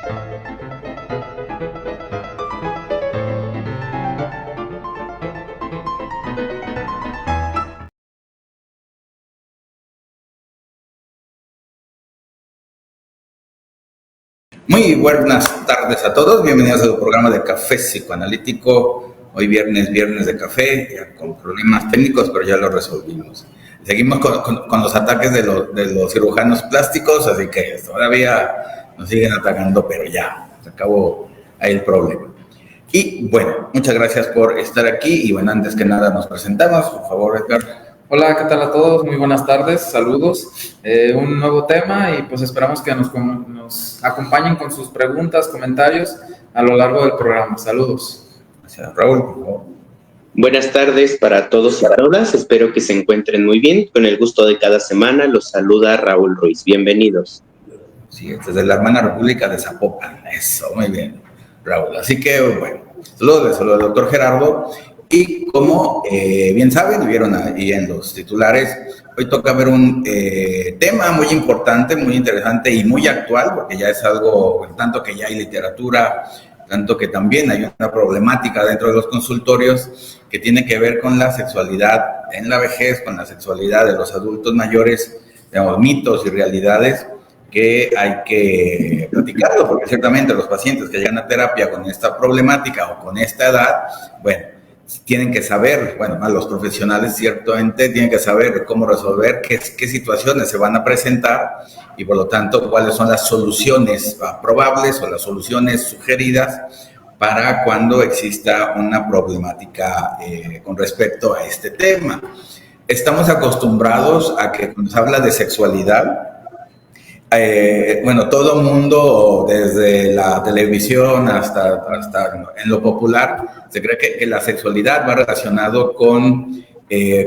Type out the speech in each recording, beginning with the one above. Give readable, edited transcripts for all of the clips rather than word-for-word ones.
Muy buenas tardes a todos, bienvenidos al programa de Café Psicoanalítico. Hoy viernes de café, ya con problemas técnicos, pero ya lo resolvimos. Seguimos con los ataques de los cirujanos plásticos, así que todavía nos siguen atacando, pero ya, se acabó ahí el problema. Y bueno, muchas gracias por estar aquí y bueno, antes que nada nos presentamos, por favor, Edgar. Hola, ¿qué tal a todos? Muy buenas tardes, saludos. Un nuevo tema y pues esperamos que nos acompañen con sus preguntas, comentarios a lo largo del programa. Saludos. Gracias, Raúl, por favor. Buenas tardes para todos y todas, espero que se encuentren muy bien. Con el gusto de cada semana los saluda Raúl Ruiz, bienvenidos. Sí, desde la hermana República de Zapopan, eso, muy bien, Raúl. Así que bueno, saludos al doctor Gerardo. Y como bien saben y vieron ahí en los titulares, hoy toca ver un tema muy importante, muy interesante y muy actual, porque ya es algo, tanto que ya hay literatura, tanto que también hay una problemática dentro de los consultorios que tiene que ver con la sexualidad en la vejez, con la sexualidad de los adultos mayores, digamos, mitos y realidades que hay que platicarlo, porque ciertamente los pacientes que llegan a terapia con esta problemática o con esta edad, bueno, tienen que saber, bueno, los profesionales ciertamente tienen que saber cómo resolver qué situaciones se van a presentar y por lo tanto cuáles son las soluciones probables o las soluciones sugeridas para cuando exista una problemática con respecto a este tema. Estamos acostumbrados a que cuando se habla de sexualidad, bueno, todo el mundo, desde la televisión hasta en lo popular, se cree que la sexualidad va relacionado con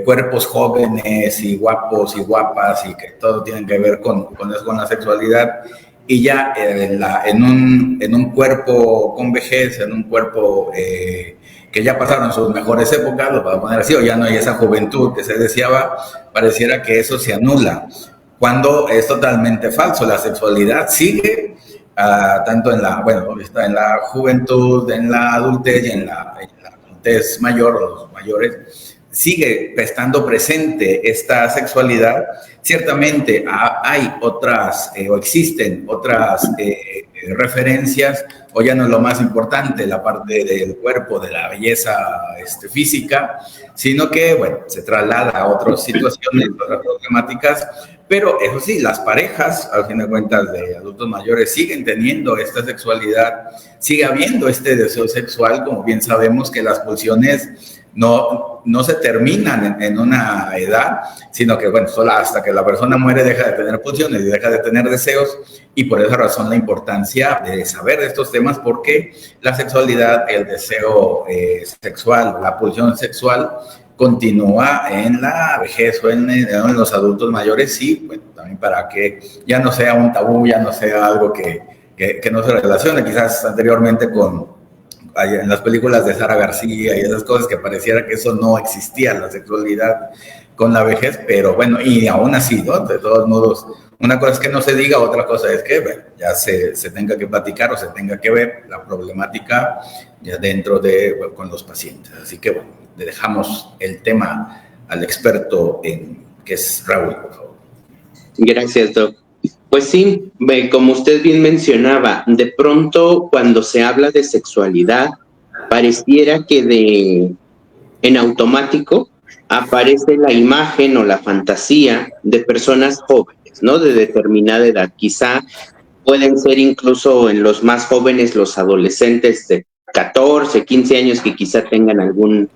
cuerpos jóvenes y guapos y guapas y que todo tiene que ver con la sexualidad. Y ya en un cuerpo con vejez, en un cuerpo que ya pasaron sus mejores épocas, lo vamos a poner así, o ya no hay esa juventud que se deseaba, pareciera que eso se anula. Cuando es totalmente falso, la sexualidad sigue tanto en la juventud, en la adultez y en la adultez mayor, los mayores, sigue estando presente esta sexualidad. Ciertamente hay otras o existen otras referencias, o ya no es lo más importante la parte del cuerpo, de la belleza física, sino que, bueno, se traslada a otras situaciones, otras problemáticas. Pero eso sí, las parejas, al fin de cuentas, de adultos mayores siguen teniendo esta sexualidad, sigue habiendo este deseo sexual, como bien sabemos que las pulsiones no se terminan en una edad, sino que, bueno, solo hasta que la persona muere deja de tener pulsiones y deja de tener deseos, y por esa razón la importancia de saber de estos temas, porque la sexualidad, el deseo sexual, la pulsión sexual, continúa en la vejez o en los adultos mayores, sí, bueno, también para que ya no sea un tabú, ya no sea algo que no se relacione, quizás anteriormente en las películas de Sara García y esas cosas que pareciera que eso no existía, la sexualidad con la vejez, pero bueno, y aún así, ¿no? De todos modos, una cosa es que no se diga, otra cosa es que, bueno, ya se tenga que platicar o se tenga que ver la problemática ya dentro con los pacientes. Así que, bueno, le dejamos el tema al experto que es Raúl, por favor. Gracias, Doc. Pues sí, como usted bien mencionaba, de pronto cuando se habla de sexualidad, pareciera que en automático aparece la imagen o la fantasía de personas jóvenes, ¿no? De determinada edad. Quizá pueden ser incluso en los más jóvenes los adolescentes de 14, 15 años que quizá tengan algún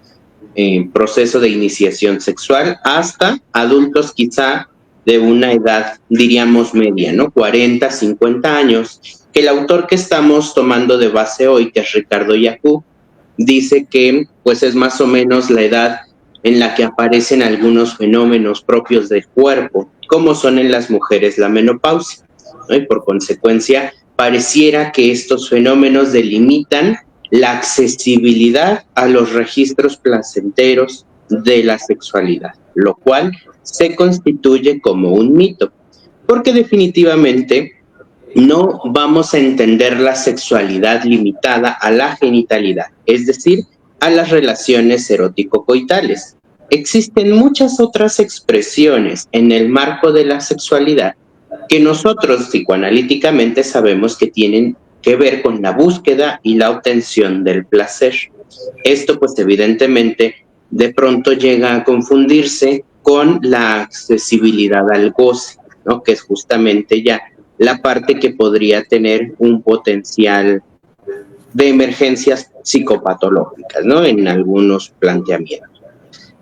proceso de iniciación sexual, hasta adultos quizá de una edad, diríamos, media, ¿no? 40, 50 años, que el autor que estamos tomando de base hoy, que es Ricardo Yacú, dice que pues es más o menos la edad en la que aparecen algunos fenómenos propios del cuerpo, como son en las mujeres la menopausia, ¿no? Y por consecuencia, pareciera que estos fenómenos delimitan la accesibilidad a los registros placenteros de la sexualidad, lo cual se constituye como un mito, porque definitivamente no vamos a entender la sexualidad limitada a la genitalidad, es decir, a las relaciones erótico-coitales. Existen muchas otras expresiones en el marco de la sexualidad que nosotros psicoanalíticamente sabemos que tienen que ver con la búsqueda y la obtención del placer. Esto, pues evidentemente, de pronto llega a confundirse con la accesibilidad al goce, ¿no? Que es justamente ya la parte que podría tener un potencial de emergencias psicopatológicas, ¿no? En algunos planteamientos.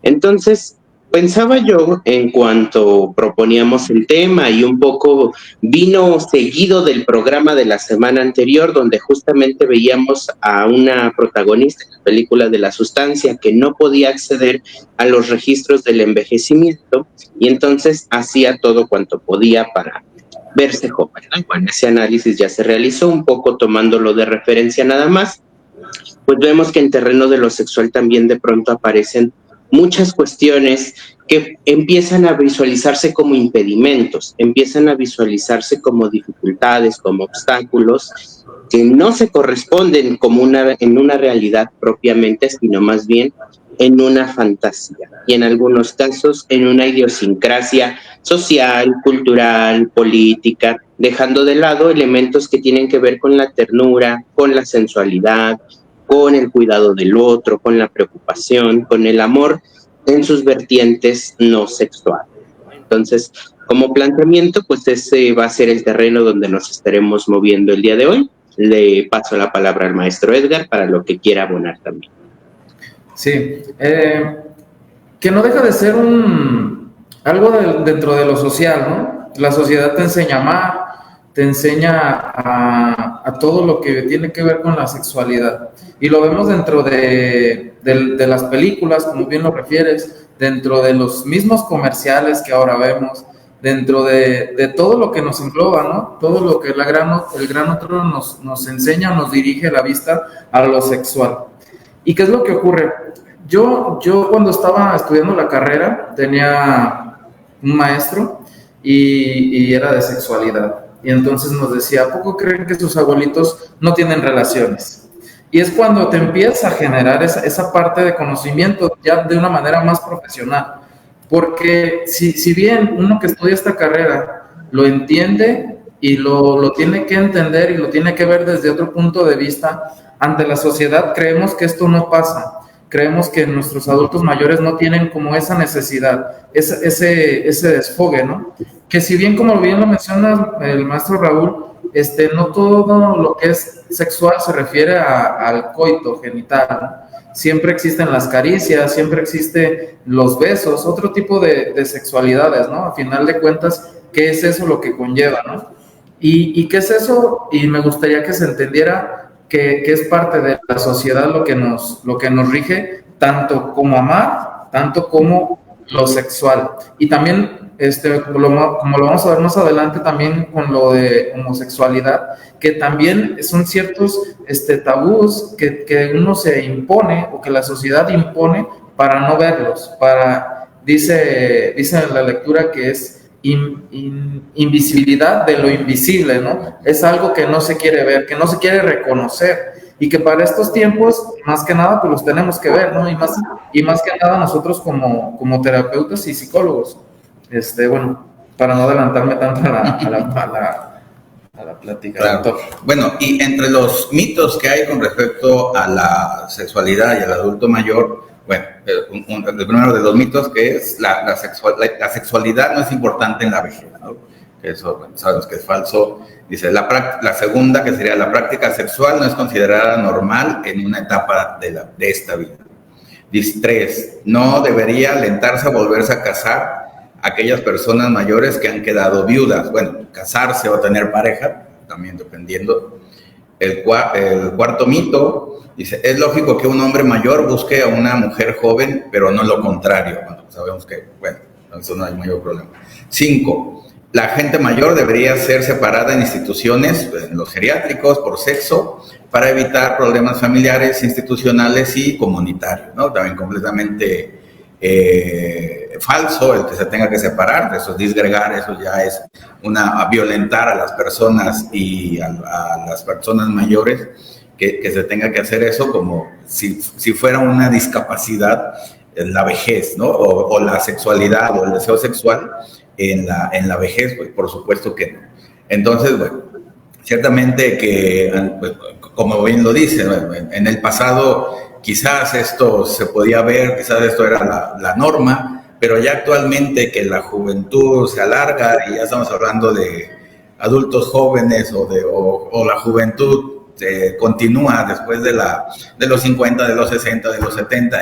Entonces, pensaba yo en cuanto proponíamos el tema y un poco vino seguido del programa de la semana anterior, donde justamente veíamos a una protagonista en la película de La Sustancia que no podía acceder a los registros del envejecimiento y entonces hacía todo cuanto podía para verse joven, ¿no? Bueno, ese análisis ya se realizó un poco tomándolo de referencia nada más, pues vemos que en terreno de lo sexual también de pronto aparecen muchas cuestiones que empiezan a visualizarse como impedimentos, empiezan a visualizarse como dificultades, como obstáculos que no se corresponden como en una realidad propiamente, sino más bien en una fantasía y en algunos casos en una idiosincrasia social, cultural, política, dejando de lado elementos que tienen que ver con la ternura, con la sensualidad, con el cuidado del otro, con la preocupación, con el amor en sus vertientes no sexuales. Entonces, como planteamiento, pues ese va a ser el terreno donde nos estaremos moviendo el día de hoy. Le paso la palabra al maestro Edgar para lo que quiera abonar también. Sí, que no deja de ser algo dentro de lo social, ¿no? La sociedad te enseña a amar, te enseña a todo lo que tiene que ver con la sexualidad. Y lo vemos dentro de las películas, como bien lo refieres, dentro de los mismos comerciales que ahora vemos, dentro de todo lo que nos engloba, ¿no? Todo lo que el gran otro nos enseña, nos dirige la vista a lo sexual. ¿Y qué es lo que ocurre? Yo cuando estaba estudiando la carrera tenía un maestro y era de sexualidad. Y entonces nos decía, ¿a poco creen que sus abuelitos no tienen relaciones? Y es cuando te empieza a generar esa parte de conocimiento ya de una manera más profesional. Porque si bien uno que estudia esta carrera lo entiende y lo tiene que entender y lo tiene que ver desde otro punto de vista, ante la sociedad creemos que esto no pasa. Creemos que nuestros adultos mayores no tienen como esa necesidad, ese desfogue, ¿no? Que si bien, como bien lo menciona el maestro Raúl, no todo lo que es sexual se refiere al coito genital, ¿no? Siempre existen las caricias, siempre existen los besos, otro tipo de sexualidades, ¿no? A final de cuentas, ¿qué es eso lo que conlleva, no? ¿Y qué es eso? Y me gustaría que se entendiera que es parte de la sociedad lo que nos rige, tanto como amar, tanto como lo sexual. Y también, como lo vamos a ver más adelante, también con lo de homosexualidad, que también son ciertos tabús que uno se impone o que la sociedad impone para no verlos, dice la lectura que es invisibilidad de lo invisible, ¿no? Es algo que no se quiere ver, que no se quiere reconocer y que para estos tiempos, más que nada, pues los tenemos que ver, ¿no? Y más que nada nosotros como terapeutas y psicólogos. Bueno, para no adelantarme tanto a la plática. Claro. Bueno, y entre los mitos que hay con respecto a la sexualidad y al adulto mayor, bueno, el primero de los mitos que es la sexualidad no es importante en la vejez, ¿no? Eso, bueno, sabemos que es falso. Dice, la segunda, que sería la práctica sexual, no es considerada normal en una etapa de esta vida. Dice, 3, no debería alentarse a volverse a casar aquellas personas mayores que han quedado viudas. Bueno, casarse o tener pareja, también dependiendo. El cuarto mito, dice, es lógico que un hombre mayor busque a una mujer joven, pero no lo contrario. Bueno, sabemos que, bueno, eso no hay mayor problema. 5, la gente mayor debería ser separada en instituciones, en los geriátricos, por sexo, para evitar problemas familiares, institucionales y comunitarios, ¿no? También completamente falso el que se tenga que separar, eso es disgregar, eso ya es a violentar a las personas y a las personas mayores, que se tenga que hacer eso como si fuera una discapacidad, la vejez, ¿no? O la sexualidad o el deseo sexual en la vejez, pues por supuesto que no. Entonces, bueno, ciertamente que, pues, como bien lo dice, ¿no? En el pasado quizás esto se podía ver, quizás esto era la norma, pero ya actualmente que la juventud se alarga y ya estamos hablando de adultos jóvenes o la juventud continúa después de los 50, de los 60, de los 70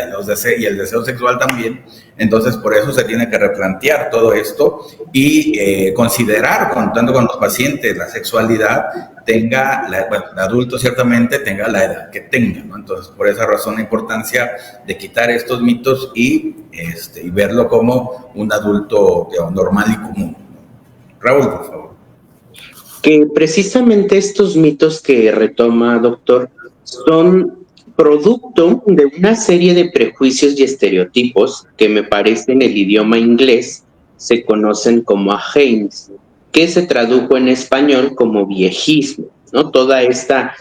y el deseo sexual también. Entonces, por eso se tiene que replantear todo esto y considerar, contando con los pacientes, la sexualidad tenga, bueno, el adulto ciertamente tenga la edad que tenga, ¿no? Entonces, por esa razón la importancia de quitar estos mitos y verlo como un adulto, digamos, normal y común. Raúl, por favor. Que precisamente estos mitos que retoma, doctor, son producto de una serie de prejuicios y estereotipos que me parece en el idioma inglés se conocen como ageism, que se tradujo en español como viejismo, ¿no? Toda esta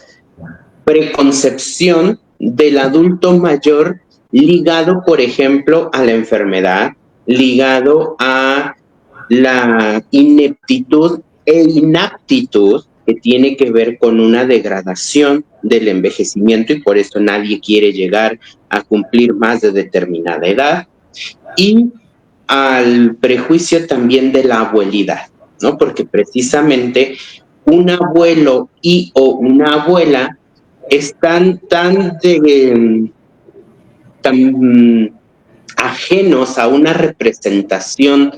preconcepción del adulto mayor ligado, por ejemplo, a la enfermedad, ligado a la ineptitud e inaptitud, que tiene que ver con una degradación del envejecimiento y por eso nadie quiere llegar a cumplir más de determinada edad, y al prejuicio también de la abuelidad, ¿no? Porque precisamente un abuelo o una abuela están tan ajenos a una representación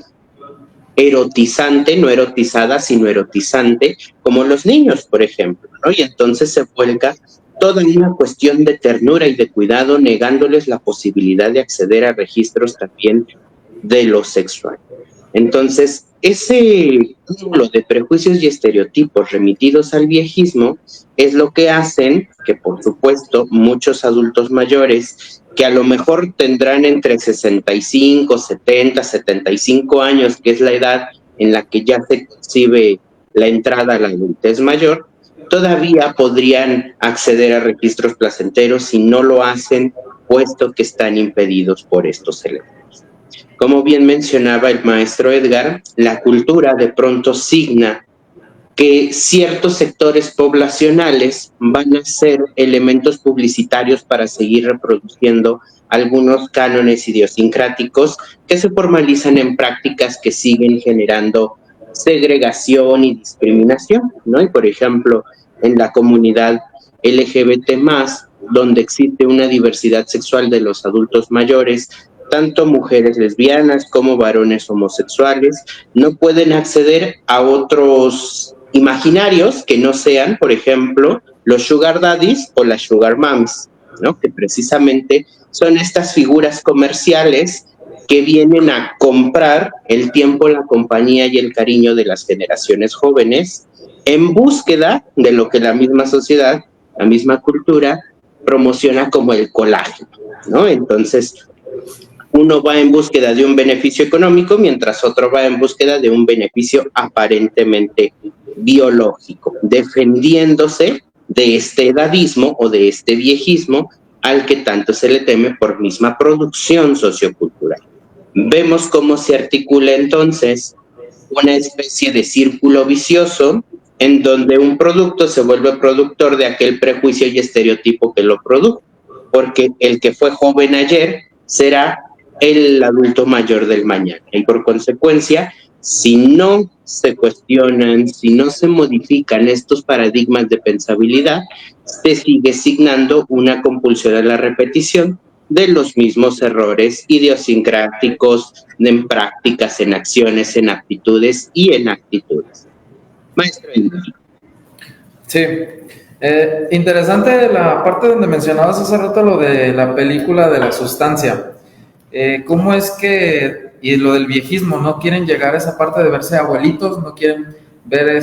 erotizante, no erotizada, sino erotizante, como los niños, por ejemplo, ¿no? Y entonces se vuelca toda una cuestión de ternura y de cuidado, negándoles la posibilidad de acceder a registros también de lo sexual. Entonces, ese cúmulo de prejuicios y estereotipos remitidos al viejismo es lo que hacen que, por supuesto, muchos adultos mayores que a lo mejor tendrán entre 65, 70, 75 años, que es la edad en la que ya se concibe la entrada a la adultez mayor, todavía podrían acceder a registros placenteros si no lo hacen, puesto que están impedidos por estos elementos. Como bien mencionaba el maestro Edgar, la cultura de pronto signa que ciertos sectores poblacionales van a ser elementos publicitarios para seguir reproduciendo algunos cánones idiosincráticos que se formalizan en prácticas que siguen generando segregación y discriminación, ¿no? Y por ejemplo, en la comunidad LGBT+, donde existe una diversidad sexual de los adultos mayores, tanto mujeres lesbianas como varones homosexuales no pueden acceder a otros imaginarios que no sean, por ejemplo, los sugar daddies o las sugar moms, ¿no? Que precisamente son estas figuras comerciales que vienen a comprar el tiempo, la compañía y el cariño de las generaciones jóvenes en búsqueda de lo que la misma sociedad, la misma cultura promociona como el colágeno, ¿no? Entonces, uno va en búsqueda de un beneficio económico, mientras otro va en búsqueda de un beneficio aparentemente biológico, defendiéndose de este edadismo o de este viejismo al que tanto se le teme por misma producción sociocultural. Vemos cómo se articula entonces una especie de círculo vicioso en donde un producto se vuelve productor de aquel prejuicio y estereotipo que lo produjo, porque el que fue joven ayer será el adulto mayor del mañana. Y por consecuencia, si no se cuestionan, si no se modifican estos paradigmas de pensabilidad, se sigue signando una compulsión a la repetición de los mismos errores idiosincráticos en prácticas, en acciones, en aptitudes y en actitudes. Maestro Ender. Sí. Interesante la parte donde mencionabas hace rato lo de la película de la sustancia. ¿Cómo es que, y lo del viejismo, no quieren llegar a esa parte de verse abuelitos, no quieren ver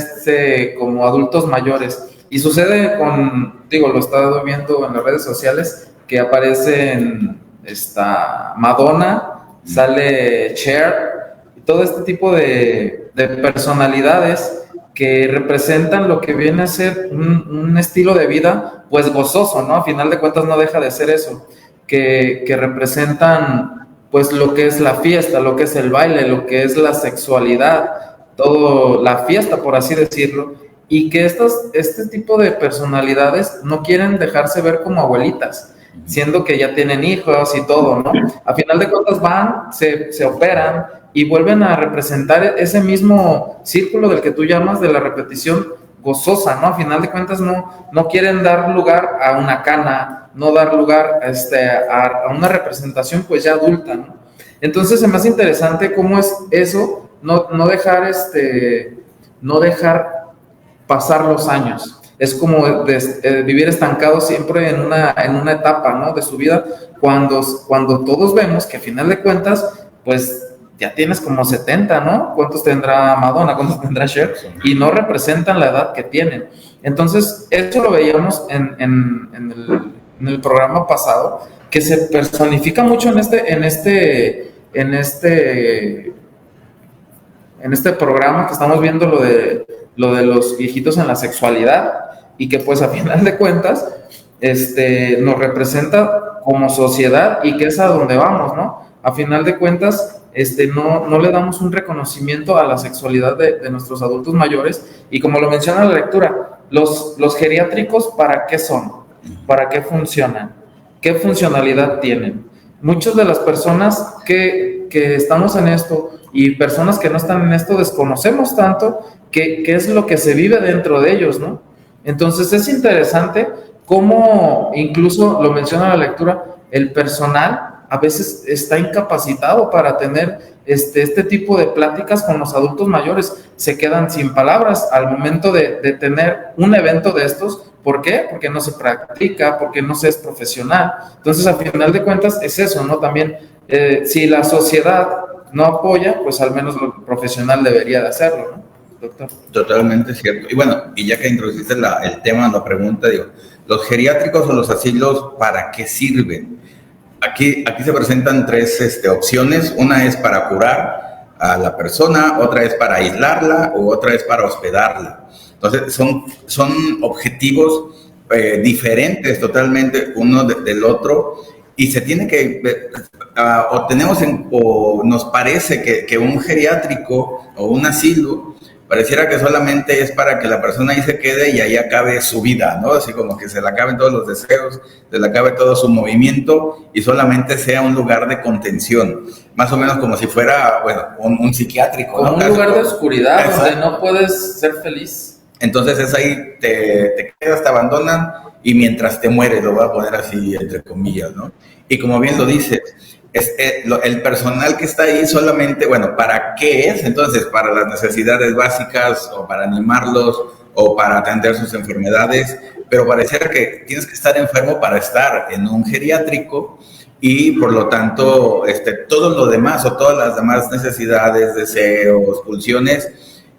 como adultos mayores? Y sucede lo he estado viendo en las redes sociales, que aparecen esta Madonna sale Cher, y todo este tipo de personalidades que representan lo que viene a ser un estilo de vida, pues gozoso, ¿no? A final de cuentas no deja de ser eso, que representan pues lo que es la fiesta, lo que es el baile, lo que es la sexualidad, todo la fiesta, por así decirlo, y que este tipo de personalidades no quieren dejarse ver como abuelitas, siendo que ya tienen hijos y todo, ¿no? A final de cuentas van, se operan y vuelven a representar ese mismo círculo del que tú llamas de la repetición gozosa, ¿no? A final de cuentas no quieren dar lugar a una cana, no dar lugar a una representación pues ya adulta, ¿no? Entonces se me hace interesante cómo es eso, no dejar pasar los años. Es como vivir estancado siempre en una etapa, ¿no?, de su vida, cuando todos vemos que a final de cuentas, pues ya tienes como 70, ¿no? ¿Cuántos tendrá Madonna? ¿Cuántos tendrá Cher? Y no representan la edad que tienen. Entonces, eso lo veíamos en el programa pasado, que se personifica mucho en este programa que estamos viendo lo de los viejitos en la sexualidad, y que pues a final de cuentas nos representa como sociedad y que es a donde vamos, ¿no? A final de cuentas no le damos un reconocimiento a la sexualidad de nuestros adultos mayores, y como lo menciona la lectura, los geriátricos, ¿para qué son? ¿Para qué funcionan? ¿Qué funcionalidad tienen? Muchas de las personas que estamos en esto y personas que no están en esto desconocemos tanto qué es lo que se vive dentro de ellos, ¿no? Entonces es interesante cómo, incluso lo menciona la lectura, el personal a veces está incapacitado para tener este tipo de pláticas con los adultos mayores. Se quedan sin palabras al momento de tener un evento de estos. ¿Por qué? Porque no se practica, porque no se es profesional. Entonces, a final de cuentas, es eso, ¿no? También, si la sociedad no apoya, pues al menos lo profesional debería de hacerlo, ¿no, doctor? Totalmente cierto. Y bueno, y ya que introduciste el tema, la pregunta, digo, ¿los geriátricos o los asilos para qué sirven? Aquí se presentan tres opciones. Una es para curar a la persona, otra es para aislarla, o otra es para hospedarla. Entonces, son objetivos diferentes totalmente uno del otro, y se tiene que, o nos parece que un geriátrico o un asilo pareciera que solamente es para que la persona ahí se quede y ahí acabe su vida, ¿no? Así como que se le acaben todos los deseos, se le acabe todo su movimiento y solamente sea un lugar de contención. Más o menos como si fuera, bueno, un psiquiátrico, como, ¿no?, un lugar de oscuridad. Exacto. Donde no puedes ser feliz. Entonces es ahí, te quedas, te abandonan, y mientras te mueres, lo voy a poner así entre comillas, ¿no? Y como bien lo dices, el personal que está ahí solamente, bueno, ¿para qué es? Entonces, para las necesidades básicas, o para animarlos, o para atender sus enfermedades, pero pareciera que tienes que estar enfermo para estar en un geriátrico, y por lo tanto, todo lo demás, o todas las demás necesidades, deseos, pulsiones,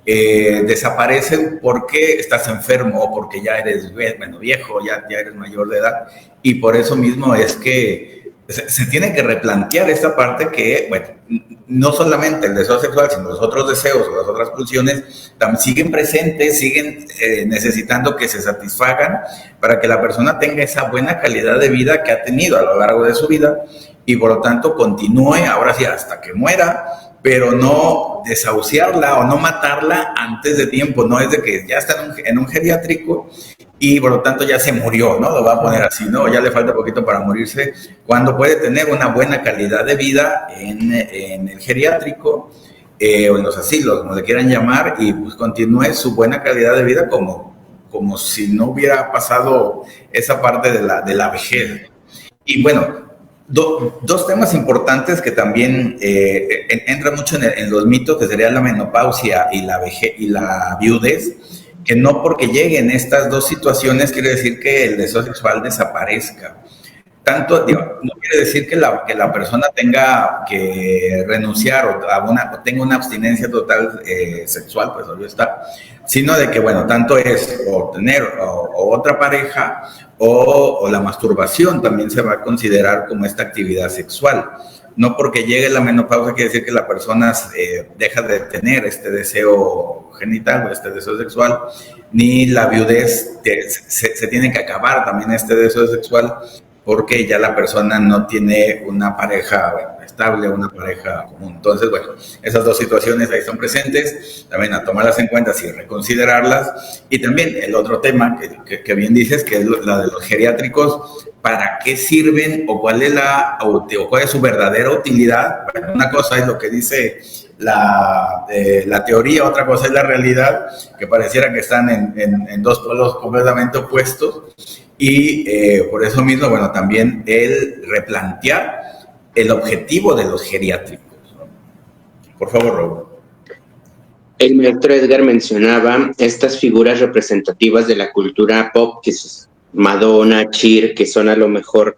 desaparecen porque estás enfermo, o porque ya eres, bueno, viejo, ya eres mayor de edad, y por eso mismo es que se tiene que replantear esta parte que, bueno, no solamente el deseo sexual, sino los otros deseos o las otras pulsiones también siguen presentes, siguen necesitando que se satisfagan para que la persona tenga esa buena calidad de vida que ha tenido a lo largo de su vida, y por lo tanto continúe, ahora sí, hasta que muera, pero no desahuciarla o no matarla antes de tiempo. No es de que ya está en un geriátrico y por lo tanto ya se murió, ¿no? Lo va a poner así, ¿no? Ya le falta poquito para morirse, cuando puede tener una buena calidad de vida en el geriátrico o en los asilos, como le quieran llamar, y pues continúe su buena calidad de vida como si no hubiera pasado esa parte de la vejez. Y bueno, dos temas importantes que también entran mucho en los mitos, que serían la menopausia y la viudez, que no porque lleguen estas dos situaciones quiere decir que el deseo sexual desaparezca. No quiere decir que la persona tenga que renunciar o tenga una abstinencia total sexual, pues obvio está, sino de que, bueno, tanto es o tener o otra pareja o la masturbación también se va a considerar como esta actividad sexual. no porque llegue la menopausia quiere decir que la persona deja de tener este deseo genital o este deseo sexual, ni la viudez, se tiene que acabar también este deseo sexual porque ya la persona no tiene una pareja estable, una pareja común. Entonces, bueno, esas dos situaciones ahí están presentes, también a tomarlas en cuenta y reconsiderarlas. Y también el otro tema que bien dices, que es la de los geriátricos, ¿para qué sirven o cuál es su verdadera utilidad? Bueno, una cosa es lo que dice la teoría, otra cosa es la realidad, que pareciera que están en dos polos completamente opuestos. Y por eso mismo, bueno, también el replantear el objetivo de los geriátricos. Por favor, Raúl. El maestro Edgar mencionaba estas figuras representativas de la cultura pop, que es Madonna, Cher, que son a lo mejor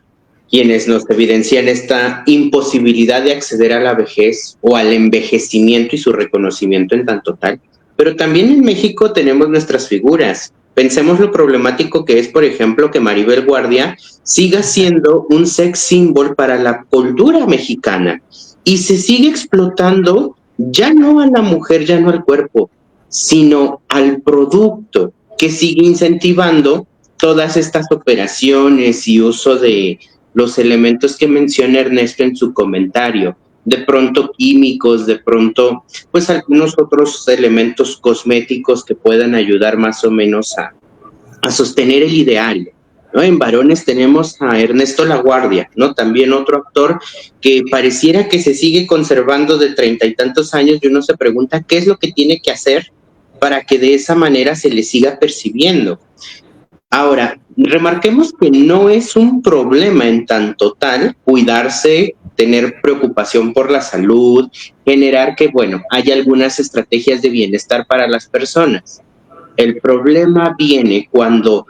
quienes nos evidencian esta imposibilidad de acceder a la vejez o al envejecimiento y su reconocimiento en tanto tal. Pero también en México tenemos nuestras figuras. Pensemos lo problemático que es, por ejemplo, que Maribel Guardia siga siendo un sex symbol para la cultura mexicana y se sigue explotando ya no a la mujer, ya no al cuerpo, sino al producto, que sigue incentivando todas estas operaciones y uso de los elementos que menciona Ernesto en su comentario, de pronto químicos, de pronto pues algunos otros elementos cosméticos que puedan ayudar más o menos a sostener el ideal, ¿no? En varones tenemos a Ernesto Laguardia, ¿no? También otro actor que pareciera que se sigue conservando de 30 y tantos años, y uno se pregunta qué es lo que tiene que hacer para que de esa manera se le siga percibiendo. Ahora, remarquemos que no es un problema en tanto tal cuidarse, tener preocupación por la salud, generar que, bueno, haya algunas estrategias de bienestar para las personas. El problema viene cuando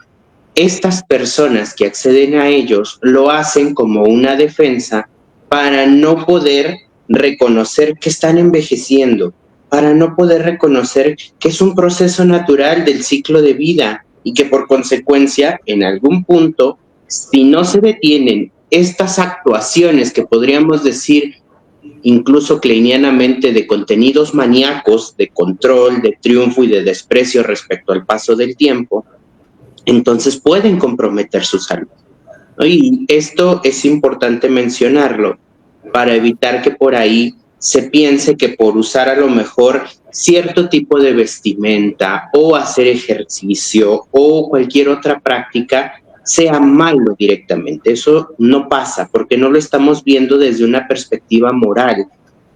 estas personas que acceden a ellos lo hacen como una defensa para no poder reconocer que están envejeciendo, para no poder reconocer que es un proceso natural del ciclo de vida y que por consecuencia, en algún punto, si no se detienen estas actuaciones que podríamos decir incluso kleinianamente de contenidos maníacos, de control, de triunfo y de desprecio respecto al paso del tiempo, entonces pueden comprometer su salud. Y esto es importante mencionarlo para evitar que por ahí se piense que por usar a lo mejor cierto tipo de vestimenta o hacer ejercicio o cualquier otra práctica sea malo directamente. Eso no pasa porque no lo estamos viendo desde una perspectiva moral.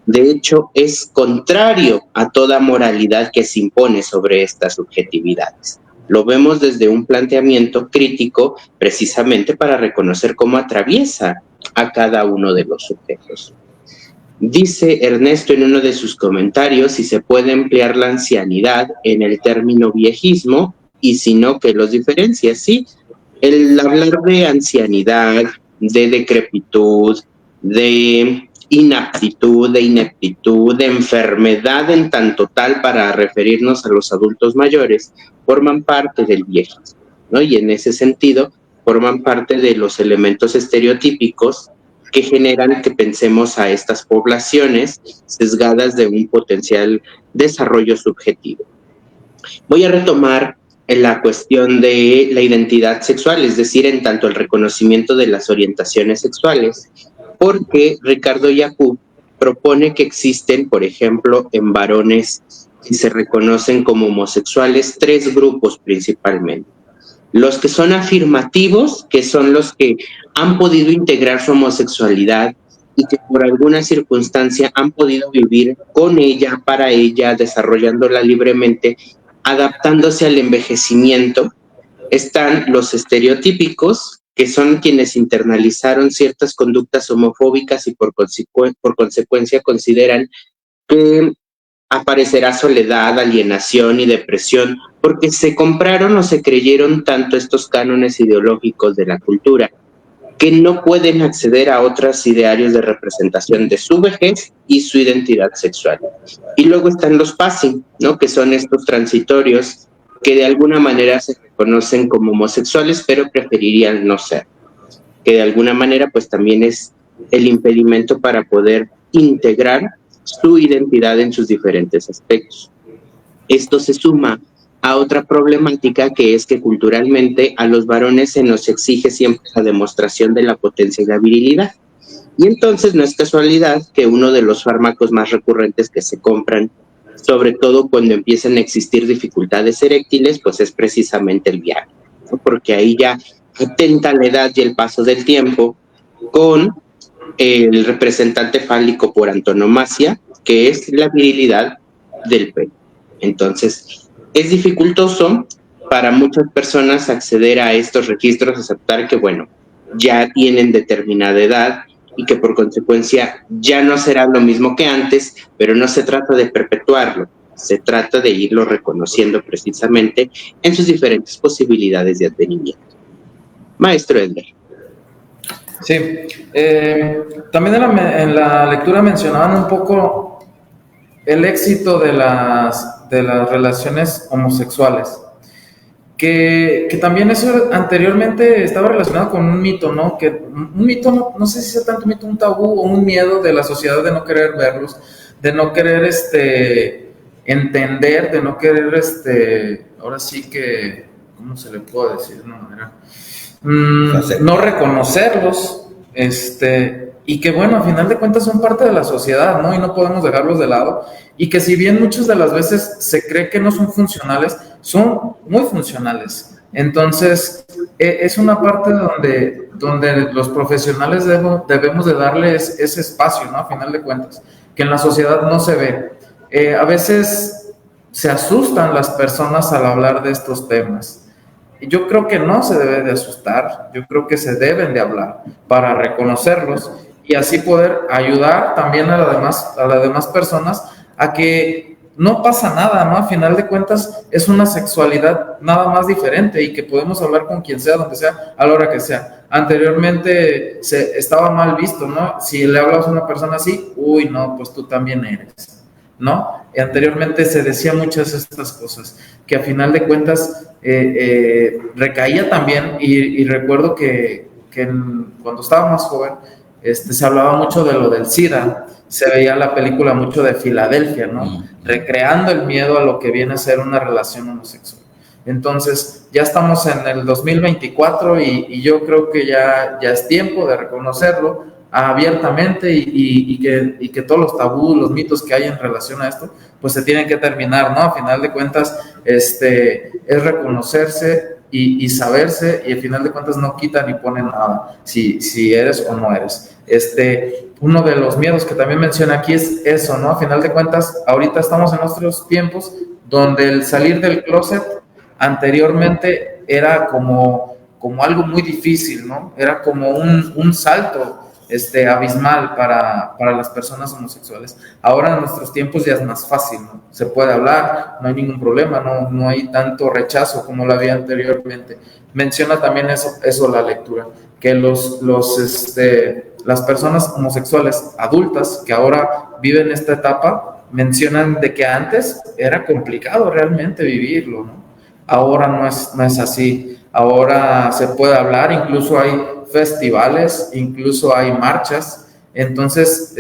De hecho, es contrario a toda moralidad que se impone sobre estas subjetividades. Lo vemos desde un planteamiento crítico precisamente para reconocer cómo atraviesa a cada uno de los sujetos. Dice Ernesto en uno de sus comentarios si se puede emplear la ancianidad en el término viejismo y si no, ¿qué los diferencia? Sí, el hablar de ancianidad, de decrepitud, de inaptitud, de ineptitud, de enfermedad en tanto tal para referirnos a los adultos mayores, forman parte del viejismo, ¿no? Y en ese sentido forman parte de los elementos estereotípicos que generan que pensemos a estas poblaciones sesgadas de un potencial desarrollo subjetivo. Voy a retomar en la cuestión de la identidad sexual, es decir, en tanto el reconocimiento de las orientaciones sexuales, porque Ricardo Yacoub propone que existen, por ejemplo, en varones que se reconocen como homosexuales, 3 grupos principalmente. Los que son afirmativos, que son los que han podido integrar su homosexualidad y que por alguna circunstancia han podido vivir con ella, para ella, desarrollándola libremente, adaptándose al envejecimiento. Están los estereotípicos, que son quienes internalizaron ciertas conductas homofóbicas y por consecuencia consideran que aparecerá soledad, alienación y depresión porque se compraron o se creyeron tanto estos cánones ideológicos de la cultura que no pueden acceder a otros idearios de representación de su vejez y su identidad sexual. Y luego están los passing, ¿no? Que son estos transitorios que de alguna manera se reconocen como homosexuales pero preferirían no ser, que de alguna manera pues también es el impedimento para poder integrar su identidad en sus diferentes aspectos. Esto se suma a otra problemática, que es que culturalmente a los varones se nos exige siempre la demostración de la potencia y la virilidad. Y entonces no es casualidad que uno de los fármacos más recurrentes que se compran, sobre todo cuando empiezan a existir dificultades eréctiles, pues es precisamente el Viagra, ¿no? Porque ahí ya atenta la edad y el paso del tiempo con el representante fálico por antonomasia, que es la virilidad del pene. Entonces, es dificultoso para muchas personas acceder a estos registros, aceptar que, bueno, ya tienen determinada edad y que por consecuencia ya no será lo mismo que antes, pero no se trata de perpetuarlo, se trata de irlo reconociendo precisamente en sus diferentes posibilidades de advenimiento. Maestro Edgar. Sí, también en la lectura mencionaban un poco el éxito de las relaciones homosexuales, que también eso anteriormente estaba relacionado con un mito, ¿no? Que un mito, no sé si sea tanto un mito, un tabú o un miedo de la sociedad de no querer verlos, de no querer entender, de no querer ahora sí que, ¿cómo se le puede decir de una manera? No reconocerlos, y que bueno, a final de cuentas son parte de la sociedad, ¿no? Y no podemos dejarlos de lado, y que si bien muchas de las veces se cree que no son funcionales, son muy funcionales. Entonces, es una parte donde los profesionales debemos de darles ese espacio, ¿no? A final de cuentas, que en la sociedad no se ve. A veces se asustan las personas al hablar de estos temas. Yo creo que no se debe de asustar, yo creo que se deben de hablar para reconocerlos y así poder ayudar también a las demás personas a que no pasa nada, ¿no? A final de cuentas es una sexualidad nada más diferente y que podemos hablar con quien sea, donde sea, a la hora que sea. Anteriormente estaba mal visto, ¿no? Si le hablas a una persona así, uy, no, pues tú también eres, ¿no? Y anteriormente se decía muchas de estas cosas, que a final de cuentas recaía también, y recuerdo que cuando estaba más joven, se hablaba mucho de lo del SIDA, se veía la película mucho de Filadelfia, ¿no? Recreando el miedo a lo que viene a ser una relación homosexual. Entonces, ya estamos en el 2024 y yo creo que ya es tiempo de reconocerlo abiertamente y que todos los tabús, los mitos que hay en relación a esto, pues se tienen que terminar, ¿no? A final de cuentas, es reconocerse y saberse, y al final de cuentas no quita ni pone nada, si eres o no eres. Uno de los miedos que también menciona aquí es eso, ¿no? A final de cuentas, ahorita estamos en nuestros tiempos donde el salir del closet anteriormente era como algo muy difícil, ¿no? Era como un salto abismal para las personas homosexuales. Ahora en nuestros tiempos ya es más fácil, ¿no? Se puede hablar, no hay ningún problema, no hay tanto rechazo como lo había anteriormente. Menciona también eso la lectura, que las personas homosexuales adultas que ahora viven esta etapa mencionan de que antes era complicado realmente vivirlo, ¿no? Ahora no es así. Ahora se puede hablar, incluso hay festivales, incluso hay marchas. Entonces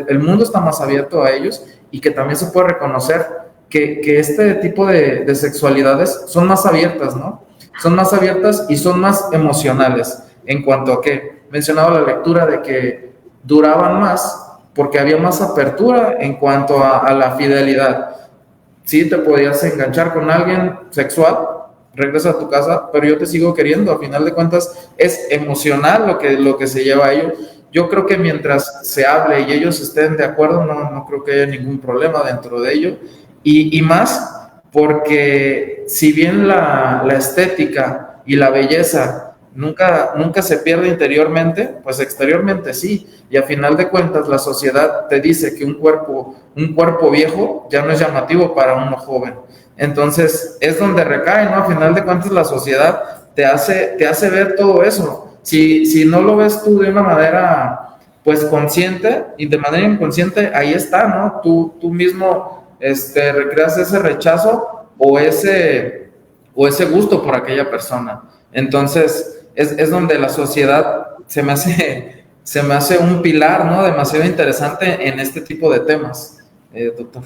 el mundo está más abierto a ellos, y que también se puede reconocer que este tipo de sexualidades son más abiertas, ¿no? Son más abiertas y son más emocionales, en cuanto a que mencionaba la lectura de que duraban más porque había más apertura en cuanto a la fidelidad. Sí, te podías enganchar con alguien sexual, regresas a tu casa, pero yo te sigo queriendo. A final de cuentas es emocional lo que se lleva a ello. Yo creo que mientras se hable y ellos estén de acuerdo, no creo que haya ningún problema dentro de ello, y más porque si bien la estética y la belleza nunca se pierde interiormente, pues exteriormente sí, y a final de cuentas la sociedad te dice que un cuerpo viejo ya no es llamativo para uno joven. Entonces es donde recae, ¿no? A final de cuentas la sociedad te hace ver todo eso. Si no lo ves tú de una manera pues consciente, y de manera inconsciente, ahí está, ¿no? Tú mismo recreas ese rechazo o ese gusto por aquella persona. Entonces es donde la sociedad se me se me hace un pilar, ¿no? Demasiado interesante en este tipo de temas, doctor.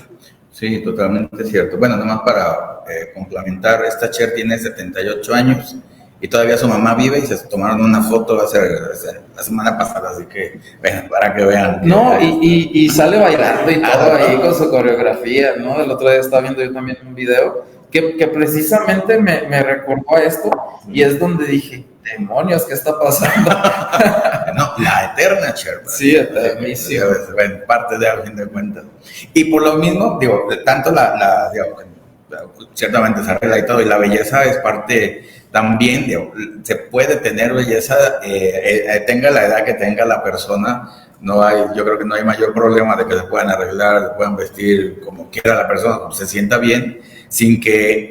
Sí, totalmente cierto. Bueno, nomás para complementar, esta Cher tiene 78 años y todavía su mamá vive y se tomaron una foto hace la semana pasada, así que bueno, para que vean. No, y sale bailando y todo ahí con su coreografía, ¿no? El otro día estaba viendo yo también un video que precisamente me recordó a esto y es donde dije, demonios, ¿qué está pasando? No, la eterna Cher. Sí, eternísima. En parte de, al fin de cuentas. Y por lo mismo, digo, tanto digamos, ciertamente se arregla y todo, y la belleza es parte también, digo, se puede tener belleza, tenga la edad que tenga la persona, yo creo que no hay mayor problema de que se puedan arreglar, se puedan vestir como quiera la persona, como se sienta bien, sin que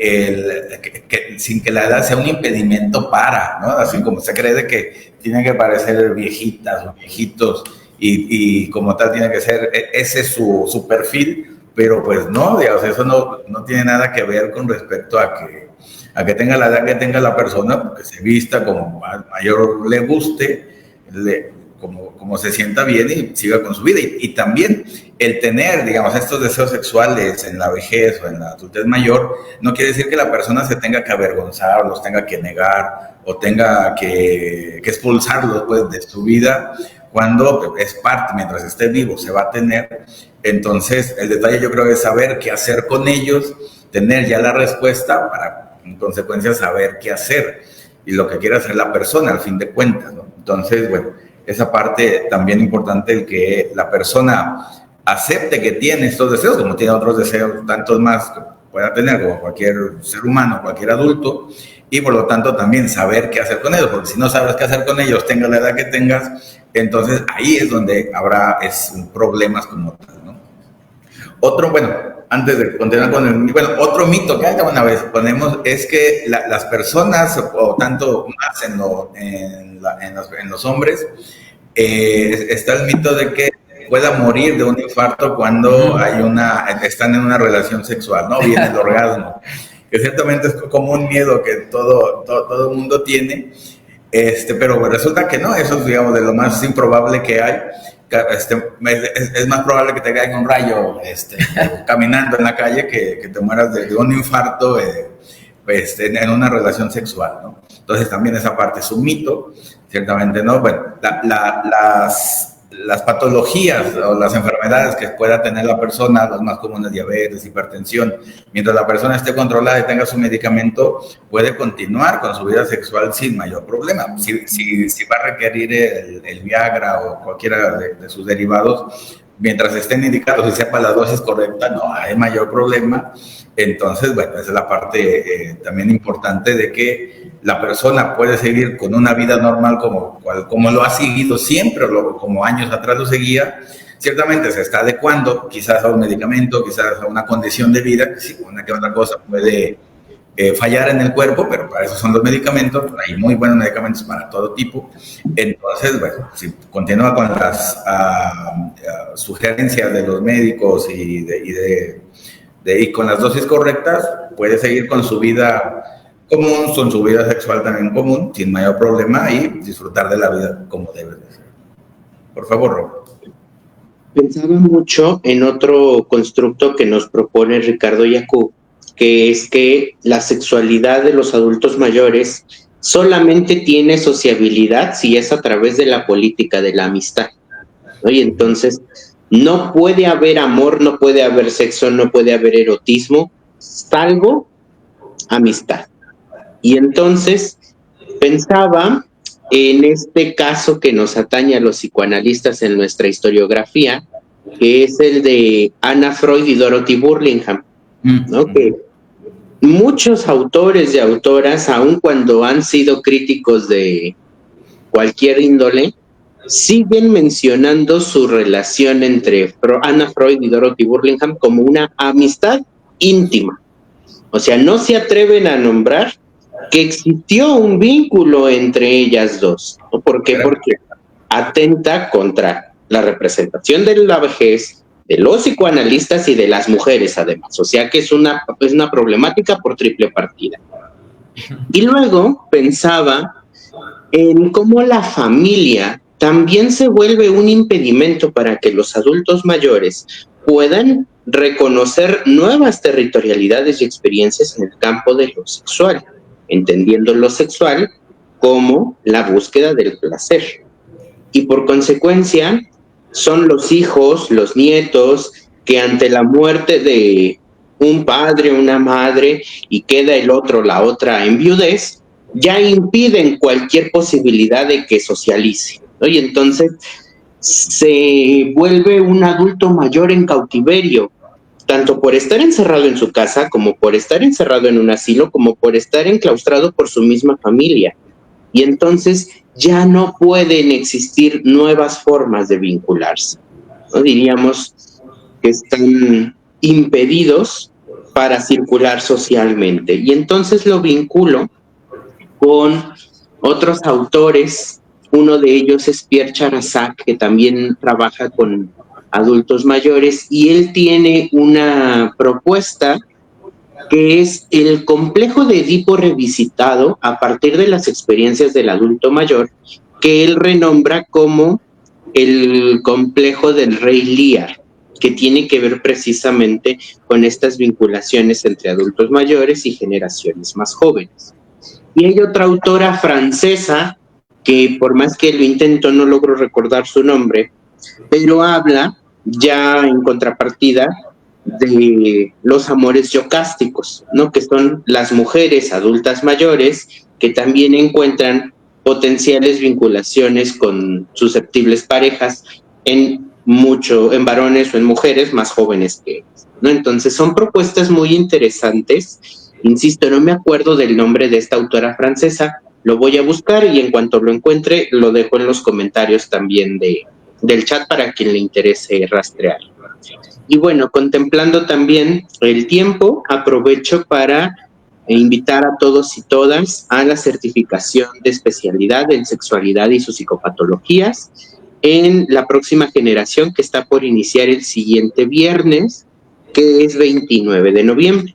la edad sea un impedimento para, ¿no? Así como se cree de que tienen que parecer viejitas o viejitos y como tal tiene que ser, ese es su perfil, pero pues no, digamos, eso no tiene nada que ver con respecto a que tenga la edad que tenga la persona, que se vista como mayor le guste, como se sienta bien y siga con su vida. Y también el tener, digamos, estos deseos sexuales en la vejez o en la adultez mayor, no quiere decir que la persona se tenga que avergonzar, los tenga que negar o tenga que expulsarlos pues, de su vida, cuando es parte, mientras esté vivo, se va a tener. Entonces, el detalle yo creo es saber qué hacer con ellos, tener ya la respuesta para, en consecuencia, saber qué hacer y lo que quiere hacer la persona, al fin de cuentas, ¿no? Entonces, bueno, esa parte también importante, el que la persona acepte que tiene estos deseos, como tiene otros deseos, tantos más que pueda tener como cualquier ser humano, cualquier adulto, y por lo tanto también saber qué hacer con ellos, porque si no sabes qué hacer con ellos, tengas la edad que tengas, entonces ahí es donde habrá problemas como tal, ¿no? Otro, bueno, antes de continuar con otro mito que una vez ponemos es que las personas, o tanto más en los hombres, está el mito de que pueda morir de un infarto cuando están en una relación sexual, ¿no? Viene el orgasmo, que ciertamente es como un miedo que todo el mundo tiene, pero resulta que no, eso es, digamos, de lo más improbable que hay. Es más probable que te caiga un rayo caminando en la calle que te mueras de un infarto en una relación sexual, ¿no? Entonces también esa parte es un mito, ciertamente, ¿no? Bueno, las patologías o las enfermedades que pueda tener la persona, las más comunes, diabetes, hipertensión, mientras la persona esté controlada y tenga su medicamento, puede continuar con su vida sexual sin mayor problema. Si va a requerir el Viagra o cualquiera de sus derivados, mientras estén indicados y sepa la dosis correcta, no hay mayor problema. Entonces, bueno, esa es la parte también importante de que la persona puede seguir con una vida normal como lo ha seguido siempre, o como años atrás lo seguía. Ciertamente se está adecuando, quizás a un medicamento, quizás a una condición de vida, que si una que otra cosa puede fallar en el cuerpo, pero para eso son los medicamentos. Hay muy buenos medicamentos para todo tipo. Entonces, bueno, si continúa con las sugerencias de los médicos y con las dosis correctas, puede seguir con su vida común, con su vida sexual también común, sin mayor problema, y disfrutar de la vida como debe de ser. Por favor, Rob. Pensaba mucho en otro constructo que nos propone Ricardo Yacoub, que es que la sexualidad de los adultos mayores solamente tiene sociabilidad si es a través de la política de la amistad, ¿no? Y entonces no puede haber amor, no puede haber sexo, no puede haber erotismo, salvo amistad. Y entonces pensaba en este caso que nos atañe a los psicoanalistas en nuestra historiografía, que es el de Anna Freud y Dorothy Burlingham, ¿no? Que muchos autores y autoras, aun cuando han sido críticos de cualquier índole, siguen mencionando su relación entre Anna Freud y Dorothy Burlingham como una amistad íntima. O sea, no se atreven a nombrar que existió un vínculo entre ellas dos. ¿Por qué? Porque atenta contra la representación de la vejez, de los psicoanalistas y de las mujeres, además. O sea que es una problemática por triple partida. Y luego pensaba en cómo la familia también se vuelve un impedimento para que los adultos mayores puedan reconocer nuevas territorialidades y experiencias en el campo de lo sexual, entendiendo lo sexual como la búsqueda del placer. Y por consecuencia, son los hijos, los nietos, que ante la muerte de un padre, una madre, y queda el otro, la otra en viudez, ya impiden cualquier posibilidad de que socialice, ¿no? Y entonces se vuelve un adulto mayor en cautiverio, tanto por estar encerrado en su casa, como por estar encerrado en un asilo, como por estar enclaustrado por su misma familia. Y entonces ya no pueden existir nuevas formas de vincularse, ¿no? Diríamos que están impedidos para circular socialmente. Y entonces lo vinculo con otros autores. Uno de ellos es Pierre Charazzac, que también trabaja con adultos mayores, y él tiene una propuesta que es el complejo de Edipo revisitado a partir de las experiencias del adulto mayor, que él renombra como el complejo del rey Lear, que tiene que ver precisamente con estas vinculaciones entre adultos mayores y generaciones más jóvenes. Y hay otra autora francesa que, por más que lo intento, no logro recordar su nombre, pero habla ya en contrapartida de los amores yocásticos, ¿no? Que son las mujeres adultas mayores que también encuentran potenciales vinculaciones con susceptibles parejas en varones o en mujeres más jóvenes que ellos, ¿no? Entonces son propuestas muy interesantes. Insisto, no me acuerdo del nombre de esta autora francesa, lo voy a buscar y en cuanto lo encuentre lo dejo en los comentarios también del chat para quien le interese rastrear. Y bueno, contemplando también el tiempo, aprovecho para invitar a todos y todas a la certificación de especialidad en sexualidad y sus psicopatologías en la próxima generación, que está por iniciar el siguiente viernes, que es 29 de noviembre.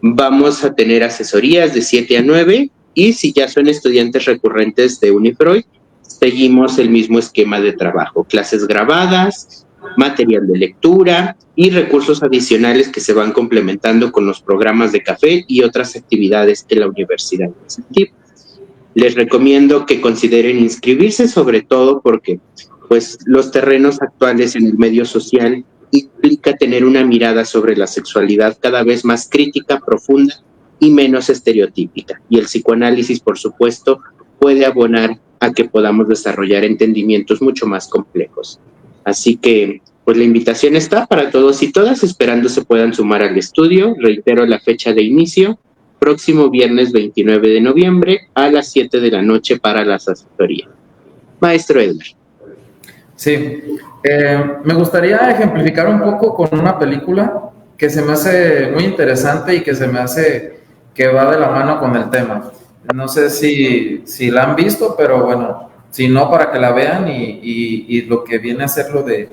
Vamos a tener asesorías de 7 a 9 y si ya son estudiantes recurrentes de Unifroy, seguimos el mismo esquema de trabajo, clases grabadas, material de lectura y recursos adicionales que se van complementando con los programas de café y otras actividades que la universidad incentiva. Les recomiendo que consideren inscribirse, sobre todo porque pues, los terrenos actuales en el medio social implica tener una mirada sobre la sexualidad cada vez más crítica, profunda y menos estereotípica. Y el psicoanálisis, por supuesto, puede abonar a que podamos desarrollar entendimientos mucho más complejos. Así que, pues la invitación está para todos y todas, esperando se puedan sumar al estudio. Reitero la fecha de inicio, próximo viernes 29 de noviembre a las 7 de la noche para las asesorías. Maestro Edgar. Sí, me gustaría ejemplificar un poco con una película que se me hace muy interesante y que se me hace que va de la mano con el tema. No sé si la han visto, pero bueno, si no, para que la vean y lo que viene a ser lo de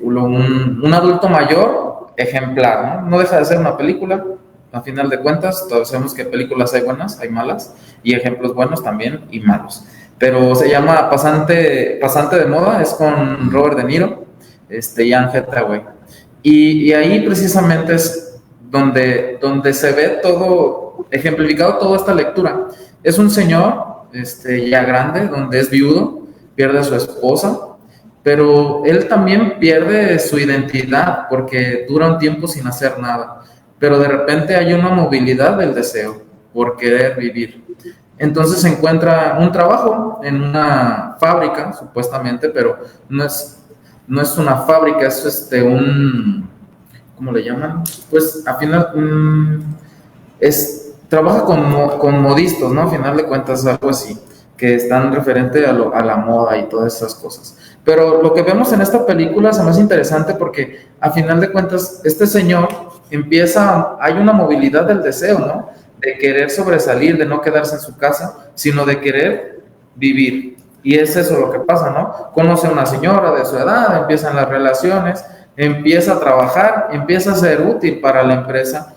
un adulto mayor ejemplar, ¿no? No deja de ser una película, a final de cuentas, todos sabemos que películas hay buenas, hay malas, y ejemplos buenos también y malos. Pero se llama Pasante de Moda, es con Robert De Niro y Anne Hathaway. Y ahí precisamente es donde se ve todo, ejemplificado toda esta lectura. Es un señor ya grande, donde es viudo, pierde a su esposa, pero él también pierde su identidad porque dura un tiempo sin hacer nada. Pero de repente hay una movilidad del deseo por querer vivir. Entonces se encuentra un trabajo en una fábrica, supuestamente, pero no es una fábrica, es ¿cómo le llaman? Pues al final trabaja con modistas, ¿no? A final de cuentas algo así, que están referente a la moda y todas esas cosas. Pero lo que vemos en esta película es más interesante porque a final de cuentas este señor hay una movilidad del deseo, ¿no? De querer sobresalir, de no quedarse en su casa, sino de querer vivir. Y es eso lo que pasa, ¿no? Conoce a una señora de su edad, empiezan las relaciones, empieza a trabajar, empieza a ser útil para la empresa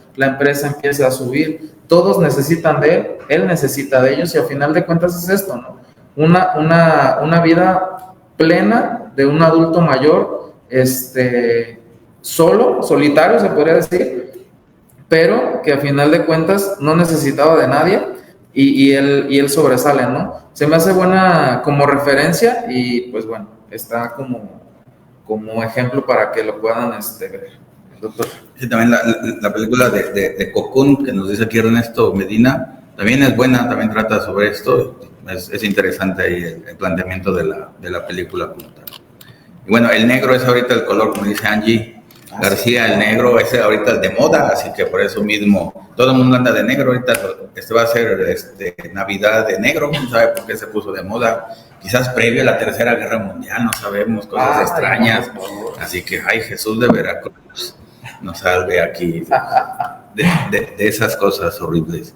empieza a subir, todos necesitan de él necesita de ellos y al final de cuentas es esto, ¿no? una vida plena de un adulto mayor, solitario se podría decir, pero que a final de cuentas no necesitaba de nadie y él sobresale, ¿no? Se me hace buena como referencia y pues bueno, está como ejemplo para que lo puedan ver. Doctor. Sí, también la película de Cocoon, que nos dice aquí Ernesto Medina, también es buena, también trata sobre esto. Es interesante ahí el planteamiento de la película como tal. Y bueno, el negro es ahorita el color, como dice Angie García, el negro es ahorita el de moda, así que por eso mismo todo el mundo anda de negro. Ahorita va a ser Navidad de negro, no sabe por qué se puso de moda. Quizás previo a la Tercera Guerra Mundial, no sabemos, cosas extrañas. Así que, ay, Jesús de Veracruz nos salve aquí de esas cosas horribles.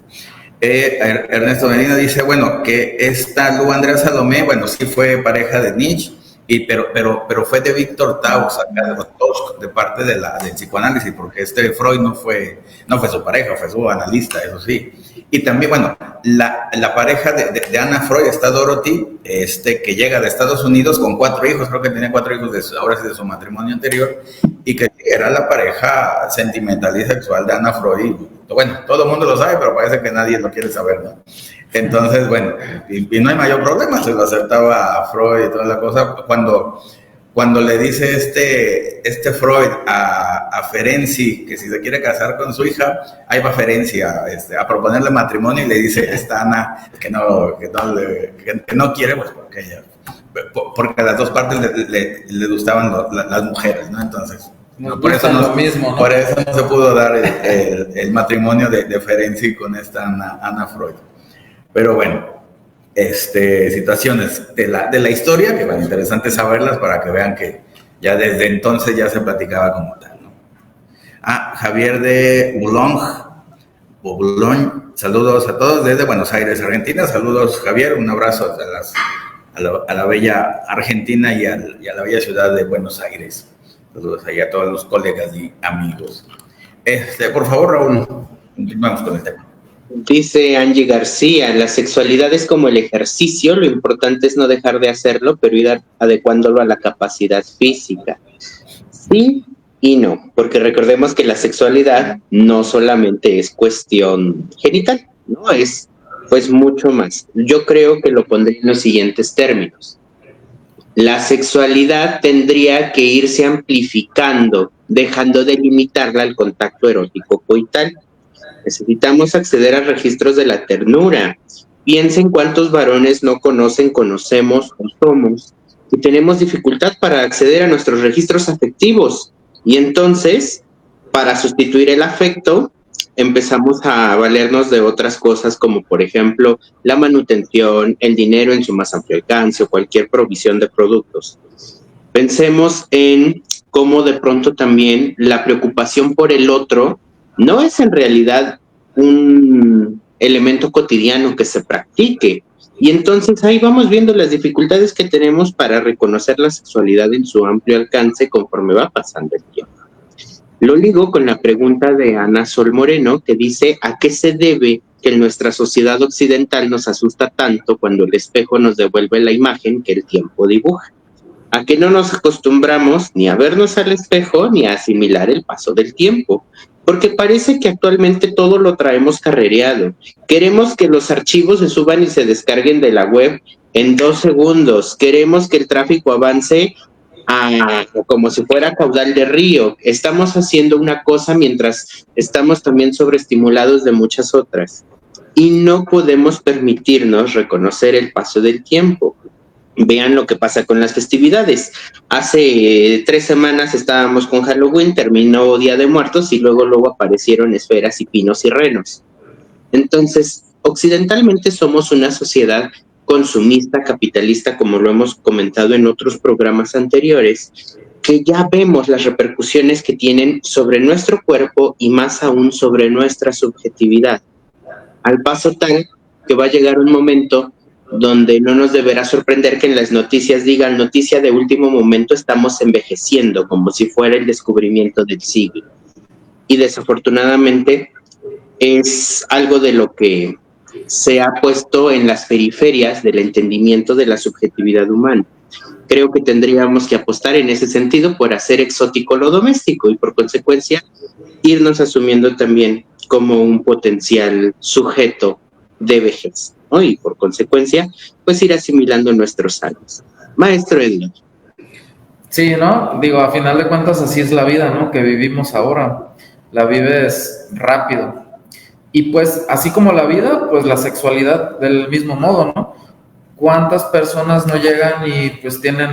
Ernesto Medina dice, bueno, que esta Lu Andrea Salomé, bueno, sí fue pareja de Nietzsche, pero fue de Víctor Tauss, de parte del psicoanálisis, porque Freud no fue su pareja, fue su analista, eso sí. Y también, bueno, la pareja de Ana Freud, está Dorothy, que llega de Estados Unidos con 4 hijos, creo que tenía 4 hijos ahora sí de su matrimonio anterior, y que era la pareja sentimental y sexual de Ana Freud. Bueno, todo el mundo lo sabe, pero parece que nadie lo quiere saber, ¿no? Entonces, bueno, y no hay mayor problema, se lo aceptaba Freud y toda la cosa. Cuando le dice Freud a Ferenczi que si se quiere casar con su hija, ahí va Ferenczi a proponerle matrimonio y le dice esta Ana que no quiere, pues porque a las dos partes le gustaban las mujeres, ¿no? Entonces, por eso no se pudo dar el matrimonio de Ferenczi con esta Ana Freud. Pero bueno, situaciones de la historia que van interesantes saberlas para que vean que ya desde entonces ya se platicaba como tal, ¿no? Javier de Boulogne, saludos a todos desde Buenos Aires, Argentina. Saludos, Javier, un abrazo a la bella Argentina y a la bella ciudad de Buenos Aires. Saludos ahí a todos los colegas y amigos. Por favor, Raúl, continuamos con el tema. Dice Angie García, la sexualidad es como el ejercicio, lo importante es no dejar de hacerlo, pero ir adecuándolo a la capacidad física. Sí y no, porque recordemos que la sexualidad no solamente es cuestión genital, no es pues mucho más. Yo creo que lo pondré en los siguientes términos. La sexualidad tendría que irse amplificando, dejando de limitarla al contacto erótico coital. Necesitamos acceder a registros de la ternura. Piensen cuántos varones no conocemos o somos y tenemos dificultad para acceder a nuestros registros afectivos. Y entonces, para sustituir el afecto, empezamos a valernos de otras cosas como, por ejemplo, la manutención, el dinero en su más amplio alcance o cualquier provisión de productos. Pensemos en cómo de pronto también la preocupación por el otro no es en realidad un elemento cotidiano que se practique. Y entonces ahí vamos viendo las dificultades que tenemos para reconocer la sexualidad en su amplio alcance conforme va pasando el tiempo. Lo ligo con la pregunta de Ana Sol Moreno, que dice, ¿a qué se debe que en nuestra sociedad occidental nos asusta tanto cuando el espejo nos devuelve la imagen que el tiempo dibuja? ¿A qué no nos acostumbramos ni a vernos al espejo ni a asimilar el paso del tiempo? Porque parece que actualmente todo lo traemos carrereado. Queremos que los archivos se suban y se descarguen de la web en 2 segundos. Queremos que el tráfico avance como si fuera caudal de río. Estamos haciendo una cosa mientras estamos también sobreestimulados de muchas otras. Y no podemos permitirnos reconocer el paso del tiempo. Vean lo que pasa con las festividades. Hace 3 semanas estábamos con Halloween, terminó Día de Muertos y luego aparecieron esferas y pinos y renos. Entonces, occidentalmente somos una sociedad consumista, capitalista, como lo hemos comentado en otros programas anteriores, que ya vemos las repercusiones que tienen sobre nuestro cuerpo y más aún sobre nuestra subjetividad. Al paso tal que va a llegar un momento donde no nos deberá sorprender que en las noticias digan noticia de último momento, estamos envejeciendo, como si fuera el descubrimiento del siglo. Y desafortunadamente es algo de lo que se ha puesto en las periferias del entendimiento de la subjetividad humana. Creo que tendríamos que apostar en ese sentido por hacer exótico lo doméstico y por consecuencia irnos asumiendo también como un potencial sujeto de vejez, ¿no? Y por consecuencia, pues ir asimilando nuestros años. Maestro Edgar. Sí, ¿no? Digo, a final de cuentas así es la vida, ¿no? Que vivimos ahora. La vives rápido. Y pues, así como la vida, pues la sexualidad del mismo modo, ¿no? ¿Cuántas personas no llegan y pues tienen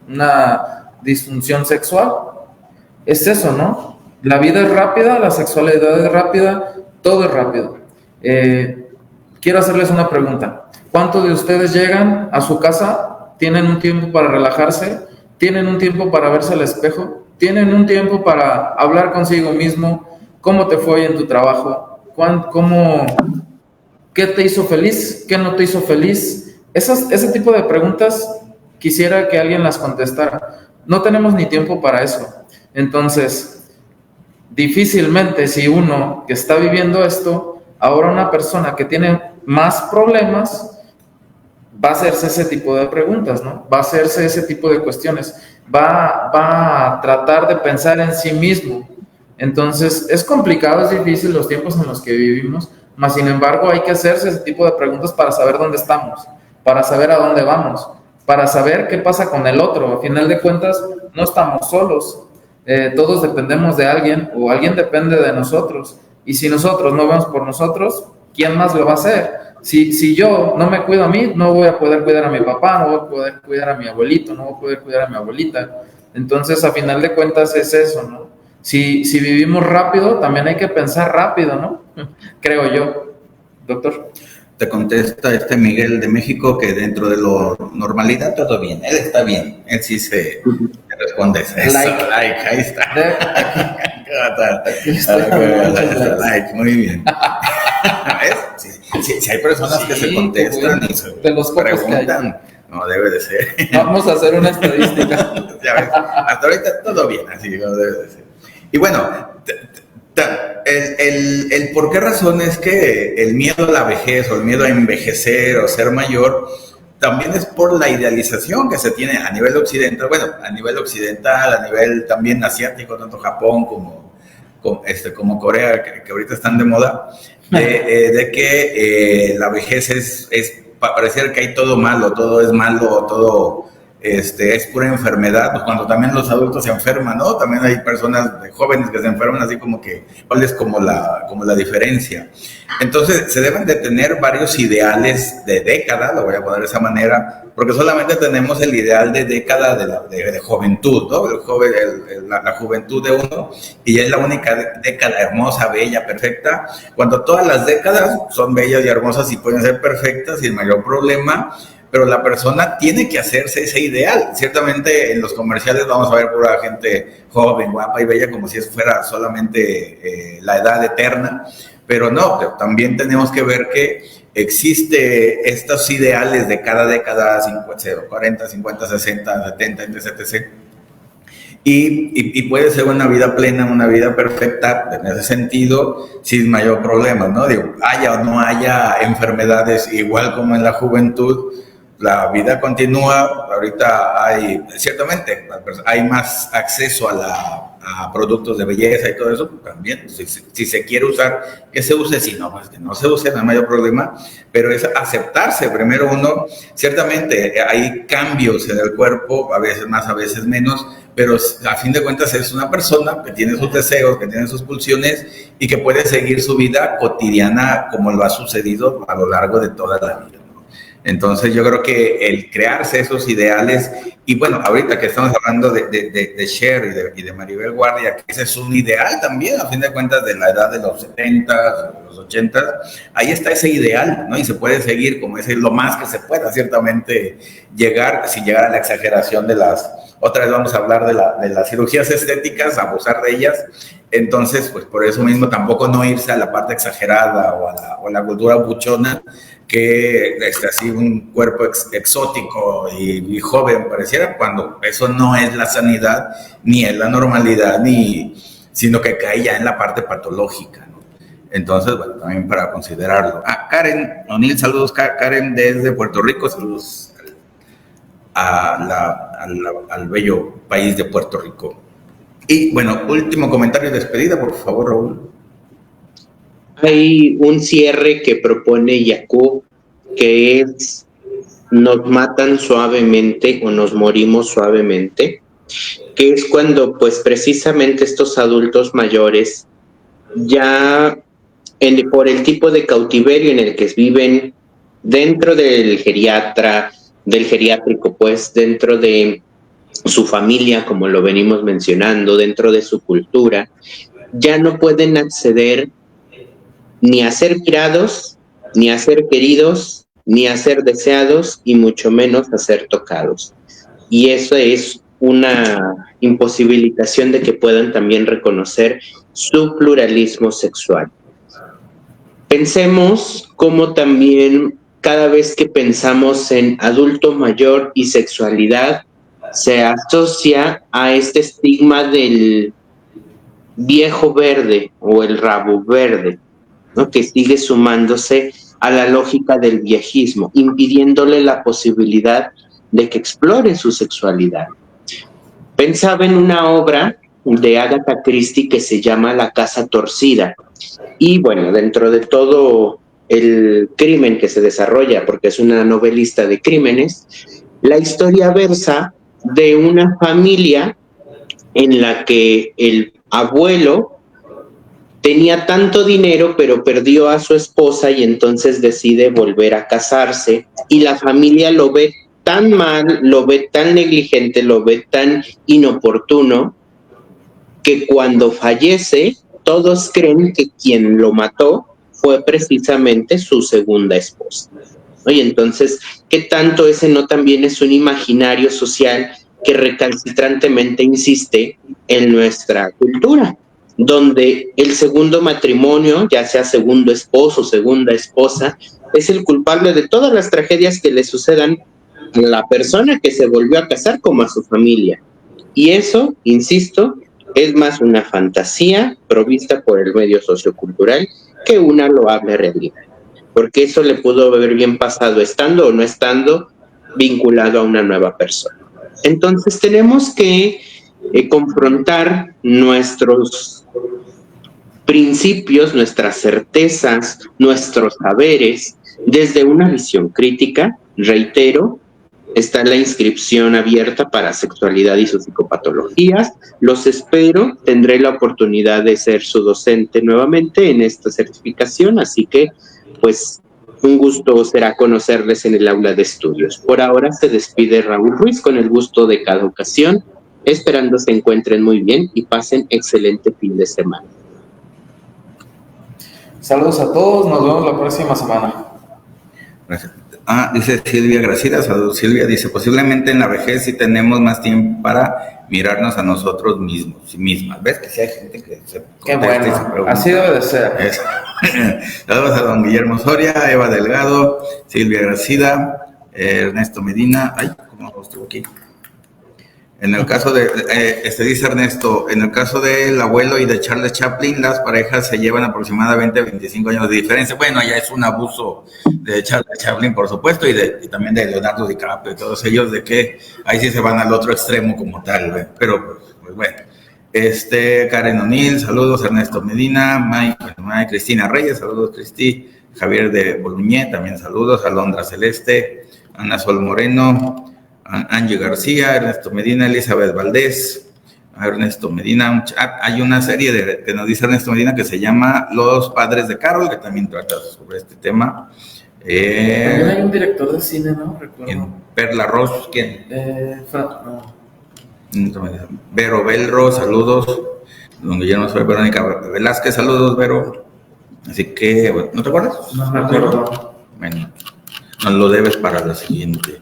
una disfunción sexual? Es eso, ¿no? La vida es rápida, la sexualidad es rápida, todo es rápido. Quiero hacerles una pregunta. ¿Cuántos de ustedes llegan a su casa, tienen un tiempo para relajarse, tienen un tiempo para verse al espejo, tienen un tiempo para hablar consigo mismo? ¿Cómo te fue hoy en tu trabajo? ¿Qué te hizo feliz? ¿Qué no te hizo feliz? Ese tipo de preguntas quisiera que alguien las contestara. No tenemos ni tiempo para eso. Entonces, difícilmente si uno que está viviendo esto, ahora una persona que tiene más problemas, va a hacerse ese tipo de preguntas, ¿no? Va a hacerse ese tipo de cuestiones. Va a tratar de pensar en sí mismo. Entonces, es complicado, es difícil los tiempos en los que vivimos, mas sin embargo hay que hacerse ese tipo de preguntas para saber dónde estamos, para saber a dónde vamos, para saber qué pasa con el otro. A final de cuentas, no estamos solos, todos dependemos de alguien o alguien depende de nosotros. Y si nosotros no vemos por nosotros, ¿quién más lo va a hacer? Si yo no me cuido a mí, no voy a poder cuidar a mi papá, no voy a poder cuidar a mi abuelito, no voy a poder cuidar a mi abuelita. Entonces, a final de cuentas es eso, ¿no? Si vivimos rápido, también hay que pensar rápido, ¿no? Creo yo, doctor. Te contesta Miguel de México que dentro de lo normalidad todo bien, él está bien, él sí se responde eso. Like, ahí está. Like, muy bien. Si hay personas que se contestan y se preguntan, no debe de ser. Vamos a hacer una estadística. Ya ves, hasta ahorita todo bien, así no debe de ser. Y bueno, el por qué razón es que el miedo a la vejez o el miedo a envejecer o ser mayor también es por la idealización que se tiene a nivel occidental, a nivel también asiático, tanto Japón como Corea, que ahorita están de moda, de que la vejez es parecer que hay todo malo, todo es malo, todo es pura enfermedad, pues cuando también los adultos se enferman, ¿no? También hay personas jóvenes que se enferman, así como que, ¿cuál es como la diferencia? Entonces, se deben de tener varios ideales de década, lo voy a poner de esa manera, porque solamente tenemos el ideal de década de juventud, ¿no? La juventud de uno, y es la única década hermosa, bella, perfecta, cuando todas las décadas son bellas y hermosas y pueden ser perfectas sin mayor problema, pero la persona tiene que hacerse ese ideal. Ciertamente en los comerciales vamos a ver pura gente joven, guapa y bella, como si fuera solamente la edad eterna, pero no, también tenemos que ver que existe estos ideales de cada década, 40, 50, 60, 70, etc. Y puede ser una vida plena, una vida perfecta en ese sentido, sin mayor problema, ¿no? Digo, haya o no haya enfermedades, igual como en la juventud, la vida continúa. Ahorita ciertamente hay más acceso a productos de belleza y todo eso, también, si se quiere usar, que se use, si no, pues que no se use, no hay mayor problema, pero es aceptarse primero uno. Ciertamente hay cambios en el cuerpo, a veces más, a veces menos, pero a fin de cuentas es una persona que tiene sus deseos, que tiene sus pulsiones y que puede seguir su vida cotidiana como lo ha sucedido a lo largo de toda la vida. Entonces yo creo que el crearse esos ideales, y bueno, ahorita que estamos hablando de Cher y de Maribel Guardia, que ese es un ideal también, a fin de cuentas, de la edad de los 70, los 80, ahí está ese ideal, ¿no? Y se puede seguir como ese, lo más que se pueda, ciertamente, sin llegar a la exageración de otra vez vamos a hablar de las cirugías estéticas, abusar de ellas. Entonces, pues por eso mismo tampoco no irse a la parte exagerada o a la cultura buchona, que así un cuerpo exótico y joven pareciera, cuando eso no es la sanidad, ni es la normalidad, sino que cae ya en la parte patológica, ¿no? Entonces, bueno, también para considerarlo. Karen O'Neill, saludos, Karen, desde Puerto Rico, saludos al bello país de Puerto Rico. Y bueno, último comentario de despedida, por favor, Raúl. Hay un cierre que propone Yacoub, que es: nos matan suavemente o nos morimos suavemente, que es cuando pues precisamente estos adultos mayores ya por el tipo de cautiverio en el que viven dentro del geriátrico, pues dentro de su familia, como lo venimos mencionando, dentro de su cultura, ya no pueden acceder ni a ser mirados, ni a ser queridos, ni a ser deseados, y mucho menos a ser tocados. Y eso es una imposibilitación de que puedan también reconocer su pluralismo sexual. Pensemos cómo también cada vez que pensamos en adulto mayor y sexualidad, se asocia a este estigma del viejo verde o el rabo verde, ¿no? Que sigue sumándose a la lógica del viejismo, impidiéndole la posibilidad de que explore su sexualidad. Pensaba en una obra de Agatha Christie que se llama La Casa Torcida, y bueno, dentro de todo el crimen que se desarrolla, porque es una novelista de crímenes, la historia versa de una familia en la que el abuelo tenía tanto dinero, pero perdió a su esposa y entonces decide volver a casarse, y la familia lo ve tan mal, lo ve tan negligente, lo ve tan inoportuno, que cuando fallece todos creen que quien lo mató fue precisamente su segunda esposa. Y entonces, ¿qué tanto ese no también es un imaginario social que recalcitrantemente insiste en nuestra cultura? Donde el segundo matrimonio, ya sea segundo esposo, segunda esposa, es el culpable de todas las tragedias que le sucedan a la persona que se volvió a casar como a su familia. Y eso, insisto, es más una fantasía provista por el medio sociocultural que una loable realidad. Porque eso le pudo haber bien pasado estando o no estando vinculado a una nueva persona. Entonces tenemos que confrontar nuestros principios, nuestras certezas, nuestros saberes desde una visión crítica. Reitero, está la inscripción abierta para sexualidad y sus psicopatologías. Los espero, tendré la oportunidad de ser su docente nuevamente en esta certificación, así que pues un gusto será conocerles en el aula de estudios. Por ahora se despide Raúl Ruiz con el gusto de cada ocasión, esperando se encuentren muy bien y pasen excelente fin de semana. Saludos a todos, nos vemos la próxima semana. Gracias. Dice Silvia Gracida, saludos Silvia, dice: posiblemente en la vejez sí tenemos más tiempo para mirarnos a nosotros mismos y mismas. ¿Ves que sí hay gente que se Qué bueno, y se pregunta? así debe de ser. Eso. Saludos a don Guillermo Soria, Eva Delgado, Silvia Gracida, Ernesto Medina. Ay, ¿cómo estuvo aquí? En el caso de, dice Ernesto, en el caso del abuelo y de Charles Chaplin, las parejas se llevan aproximadamente 25 años de diferencia. Bueno, ya es un abuso de Charles Chaplin, por supuesto, y también de Leonardo DiCaprio, y todos ellos, de que ahí sí se van al otro extremo como tal, ¿ve? Pero pues bueno. Karen O'Neill, saludos. Ernesto Medina, Mike, Cristina Reyes, saludos Cristi, Javier de Boluñé, también saludos. Alondra Celeste, Ana Sol Moreno, Angie García, Ernesto Medina, Elizabeth Valdés, Ernesto Medina. Hay una serie que nos dice Ernesto Medina que se llama Los Padres de Carol, que también trata sobre este tema. También hay un director de cine, ¿no? Recuerdo. Perla Ross, ¿quién? No. Vero Belro, saludos. Don Guillermo Soy, Verónica Velázquez, saludos, Vero. Así que, bueno, ¿no te acuerdas? No me acuerdo. Bueno, nos lo debes para la siguiente.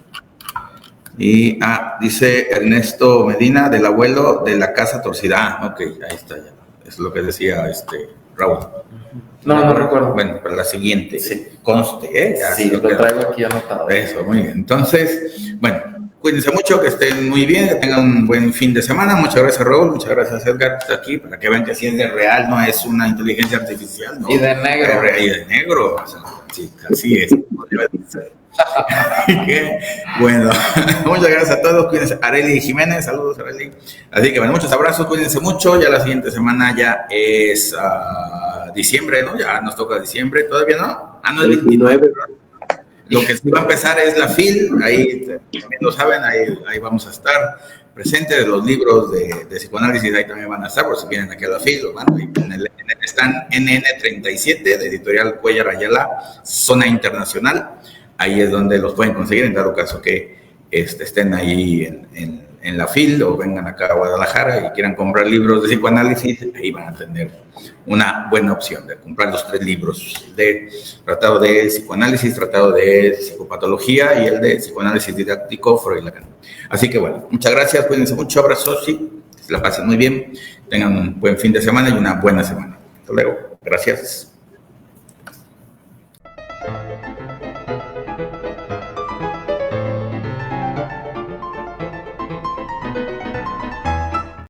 Y, dice Ernesto Medina, del abuelo de la Casa Torcida. Ok, ahí está ya. Es lo que decía Raúl. No recuerdo. Bueno, para la siguiente. Sí. Conste, ¿eh? Ya, sí, lo traigo aquí anotado. Eso, muy bien. Entonces, bueno, cuídense mucho, que estén muy bien, que tengan un buen fin de semana. Muchas gracias, Raúl, muchas gracias, Edgar, que está aquí, para que vean que sí es de real, no es una inteligencia artificial, ¿no? Y de negro. Y de negro, o sea, sí, así es. Bueno, muchas gracias a todos, cuídense. Arely Jiménez, saludos, Arely. Así que bueno, muchos abrazos, cuídense mucho. Ya la siguiente semana ya es diciembre, ¿no? Ya nos toca diciembre, ¿todavía no? No, es 29. Lo que sí va a empezar es la FIL, ahí también lo saben, ahí vamos a estar presentes. Los libros de psicoanálisis ahí también van a estar, por si vienen aquí a la FIL, bueno, en el están NN37 de Editorial Cuellar Ayala, Zona Internacional. Ahí es donde los pueden conseguir, en dado caso que estén ahí en la FIL o vengan acá a Guadalajara y quieran comprar libros de psicoanálisis, ahí van a tener una buena opción de comprar los 3 libros de Tratado de Psicoanálisis, Tratado de Psicopatología y el de Psicoanálisis Didáctico, Freud y Lacan. Así que bueno, muchas gracias, cuídense mucho, abrazos y que se la pasen muy bien, tengan un buen fin de semana y una buena semana. Hasta luego, gracias.